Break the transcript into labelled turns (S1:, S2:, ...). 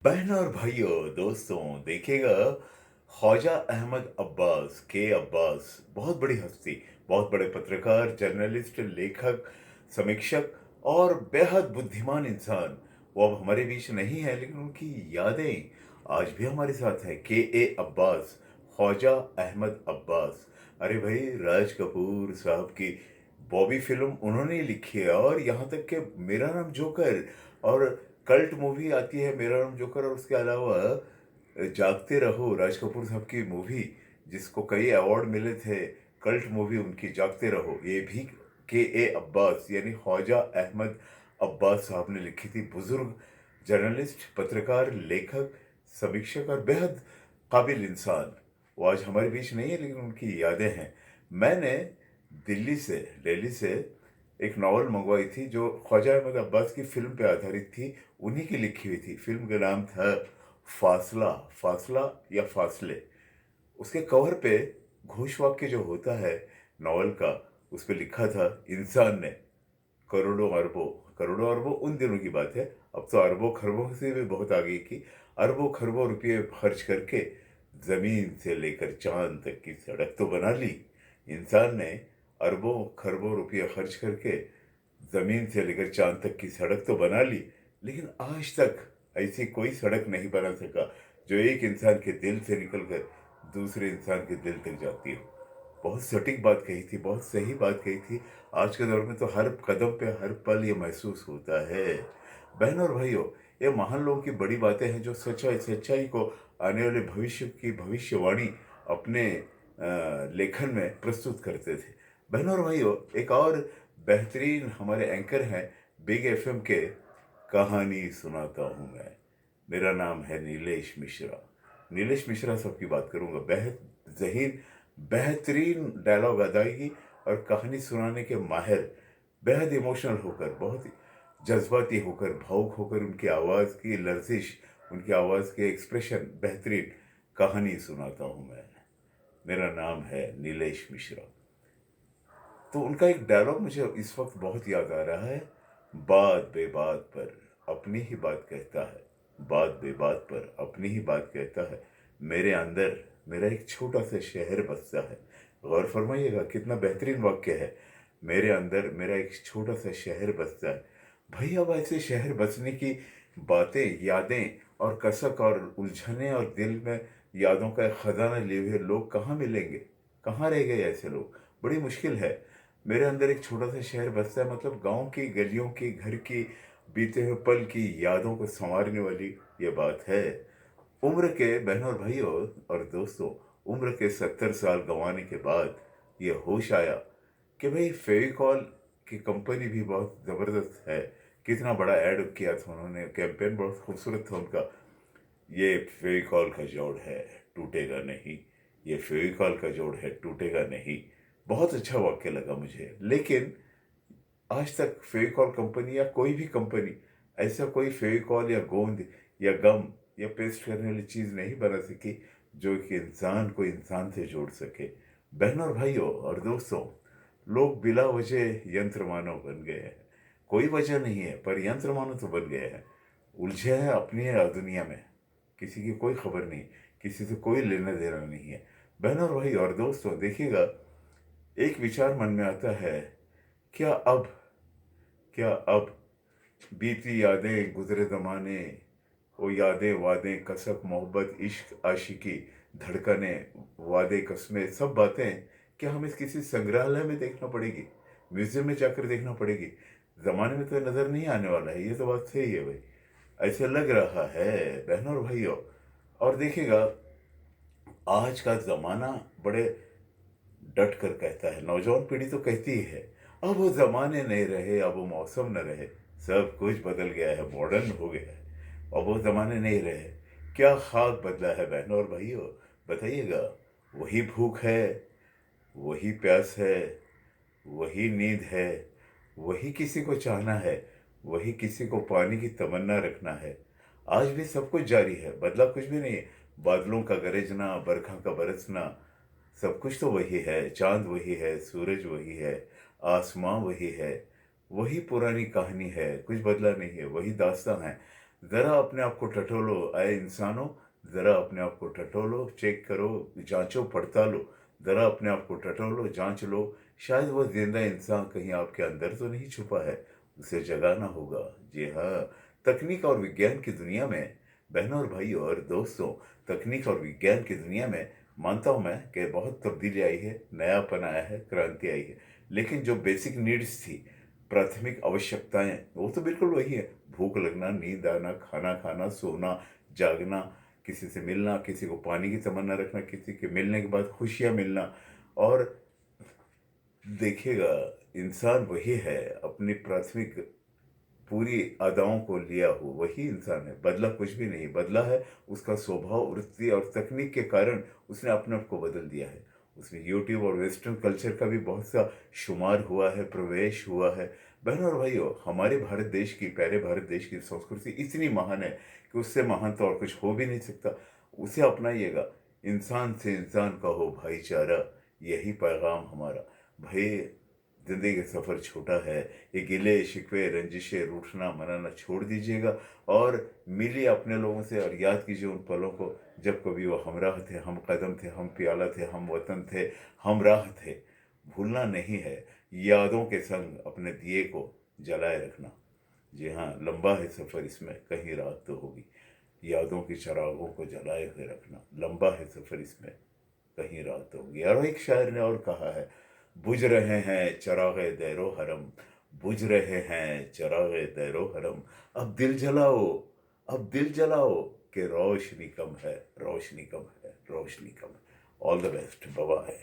S1: बहन और भाइयों, दोस्तों, देखिएगा। ख्वाजा अहमद अब्बास के अब्बास बहुत बड़ी हस्ती, बहुत बड़े पत्रकार, जर्नलिस्ट, लेखक, समीक्षक और बेहद बुद्धिमान इंसान। वो अब हमारे बीच नहीं है, लेकिन उनकी यादें आज भी हमारे साथ हैं। के ए अब्बास, ख्वाजा अहमद अब्बास। अरे भाई, राज कपूर साहब की बॉबी फिल्म उन्होंने ही लिखी है, और यहाँ तक कि मेरा नाम जोकर और कल्ट मूवी आती है मेरा नाम जोकर, और उसके अलावा जागते रहो, राज कपूर साहब की मूवी, जिसको कई अवार्ड मिले थे। कल्ट मूवी उनकी जागते रहो, ये भी के ए अब्बास यानी ख्वाजा अहमद अब्बास साहब ने लिखी थी। बुजुर्ग जर्नलिस्ट, पत्रकार, लेखक, समीक्षक और बेहद काबिल इंसान। वो आज हमारे बीच नहीं है, लेकिन उनकी यादें हैं। मैंने दिल्ली से एक नॉवल मंगवाई थी जो ख्वाजा अहमद अब्बास की फिल्म पे आधारित थी। उन्हीं की लिखी हुई थी। फिल्म का नाम था फासला, फासला या फासले। उसके कवर पे घोष वाक्य जो होता है नॉवल का, उस पे लिखा था, इंसान ने करोड़ों अरबों उन दिनों की बात है, अब तो अरबों खरबों से भी बहुत आगे की, अरबों खरबों रुपये खर्च करके जमीन से लेकर चांद तक की सड़क तो बना ली। इंसान ने अरबों खरबों रुपये खर्च करके जमीन से लेकर चांद तक की सड़क तो बना ली, लेकिन आज तक ऐसी कोई सड़क नहीं बना सका जो एक इंसान के दिल से निकलकर दूसरे इंसान के दिल तक जाती हो। बहुत सटीक बात कही थी, बहुत सही बात कही थी। आज के दौर में तो हर कदम पे, हर पल ये महसूस होता है। बहनों और भाइयों, ये महान लोगों की बड़ी बातें हैं जो सच्चाई को, आने वाले भविष्य की भविष्यवाणी अपने लेखन में प्रस्तुत करते थे। बहनों और भाइयों, एक और बेहतरीन हमारे एंकर हैं बिग एफएम के, कहानी सुनाता हूँ मैं। मेरा नाम है नीलेश मिश्रा। नीलेश मिश्रा साहब की बात करूंगा। बेहद जहीन, बेहतरीन डायलॉग अदायगी और कहानी सुनाने के माहिर। बेहद इमोशनल होकर, बहुत ही जज्बाती होकर, भावुक होकर, उनकी आवाज़ की लर्जिश, उनकी आवाज़ के एक्सप्रेशन बेहतरीन। कहानी सुनाता हूँ मैं, मेरा नाम है नीलेश मिश्रा। तो उनका एक डायलॉग मुझे इस वक्त बहुत याद आ रहा है। बात बेबात पर अपनी ही बात कहता है, बात बेबात पर अपनी ही बात कहता है। मेरे अंदर मेरा एक छोटा सा शहर बसता है। गौर फरमाइएगा, कितना बेहतरीन वाक्य है। मेरे अंदर मेरा एक छोटा सा शहर बसता है। भाई, अब ऐसे शहर बसने की बातें, यादें और कसक और उलझने और दिल में यादों का एक खजाना लिए हुए लोग कहाँ मिलेंगे? कहाँ रह गए ऐसे लोग? बड़ी मुश्किल है। मेरे अंदर एक छोटा सा शहर बसता है, मतलब गांव की गलियों की, घर की, बीते हुए पल की यादों को संवारने वाली ये बात है। उम्र के, बहनों और भाइयों और दोस्तों, उम्र के 70 साल गंवाने के बाद ये होश आया कि भाई, फेविकॉल की कंपनी भी बहुत ज़बरदस्त है। कितना बड़ा ऐड किया था उन्होंने, कैंपेन बहुत खूबसूरत था उनका। ये फेविकॉल का जोड़ है, टूटेगा नहीं। ये फेविकॉल का जोड़ है, टूटेगा नहीं। बहुत अच्छा वाक्य लगा मुझे। लेकिन आज तक फेविकॉल कंपनी या कोई भी कंपनी ऐसा कोई फेविकॉल या गोंद या गम या पेस्ट करने वाली चीज़ नहीं बना सकी जो कि इंसान को इंसान से जोड़ सके। बहनों और भाइयों और दोस्तों, लोग बिला वजह यंत्र मानव बन गए हैं। कोई वजह नहीं है, पर यंत्र मानव तो बन गए हैं। उलझे हैं अपनी दुनिया में। किसी की कोई खबर नहीं, किसी से कोई लेना देना नहीं है। बहनों और भाई और दोस्तों, देखिएगा, एक विचार मन में आता है, क्या अब, क्या अब बीती यादें, गुजरे ज़माने, वो यादें, वादें, कसक, मोहब्बत, इश्क, आशिकी, धड़कनें, वादे, कस्में, सब बातें क्या हमें किसी संग्रहालय में देखना पड़ेगी? म्यूज़ियम में जाकर देखना पड़ेगी? ज़माने में तो नज़र नहीं आने वाला है, ये तो बात सही है भाई। ऐसे लग रहा है बहनों और भाइयों। और देखिएगा, आज का ज़माना बड़े डट कर कहता है, नौजवान पीढ़ी तो कहती ही है, अब वो ज़माने नहीं रहे, अब वो मौसम न रहे। सब कुछ बदल गया है, मॉडर्न हो गया है। अब वो ज़माने नहीं रहे। क्या खाक बदला है बहनों और भाइयों? बताइएगा। वही भूख है, वही प्यास है, वही नींद है, वही किसी को चाहना है, वही किसी को पाने की तमन्ना रखना है। आज भी सब कुछ जारी है, बदला कुछ भी नहीं है। बादलों का गरजना, बरखा का बरसना, सब कुछ तो वही है। चांद वही है, सूरज वही है, आसमां वही है। वही पुरानी कहानी है, कुछ बदला नहीं है, वही दास्तां है। ज़रा अपने आप को टटोलो ऐ इंसानों, ज़रा अपने आप को टटोलो, चेक करो, जाँचो, पड़तालो, ज़रा अपने आप को टटोलो, जाँच लो, शायद वो ज़िंदा इंसान कहीं आपके अंदर तो नहीं छुपा है, उसे जगाना होगा। जी हाँ, तकनीक और विज्ञान की दुनिया में बहनों और भाइयों और दोस्तों, तकनीक और विज्ञान की दुनिया में मानता हूँ मैं कि बहुत तब्दीली आई है, नयापन आया है, क्रांति आई है। लेकिन जो बेसिक नीड्स थी, प्राथमिक आवश्यकताएँ, वो तो बिल्कुल वही है। भूख लगना, नींद आना, खाना खाना, सोना, जागना, किसी से मिलना, किसी को पाने की तमन्ना रखना, किसी के मिलने के बाद खुशियाँ मिलना। और देखिएगा, इंसान वही है, अपनी प्राथमिक पूरी अदाओं को लिया हो वही इंसान है, बदला कुछ भी नहीं, बदला है उसका स्वभाव, वृत्ति और तकनीक के कारण उसने अपने आप को बदल दिया है। उसमें यूट्यूब और वेस्टर्न कल्चर का भी बहुत सा शुमार हुआ है, प्रवेश हुआ है। बहनों और भाइयों, हमारे भारत देश की, प्यारे भारत देश की संस्कृति इतनी महान है कि उससे महान तो और कुछ हो भी नहीं सकता। उसे अपनाइएगा, इंसान से इंसान का हो भाईचारा, यही पैगाम हमारा। भई, ज़िंदगी का सफ़र छोटा है, ये गिले शिकवे रंजिशें रूठना मनाना छोड़ दीजिएगा और मिलिए अपने लोगों से और याद कीजिए उन पलों को जब कभी वो हमराह थे, हम कदम थे, हम प्याला थे, हम वतन थे, हम राह थे। भूलना नहीं है, यादों के संग अपने दिए को जलाए रखना। जी हाँ, लंबा है सफ़र, इसमें कहीं रात तो होगी। यादों के चिरागों को जलाए हुए रखना, लंबा है सफ़र, इसमें कहीं रात होगी। और एक शायर ने और कहा है, बुझ रहे हैं चरागे दैरो हरम, बुझ रहे हैं चरागे दैरो हरम, अब दिल जलाओ, अब दिल जलाओ कि रोशनी कम है, रोशनी कम है, रोशनी कम है। All the best, bye.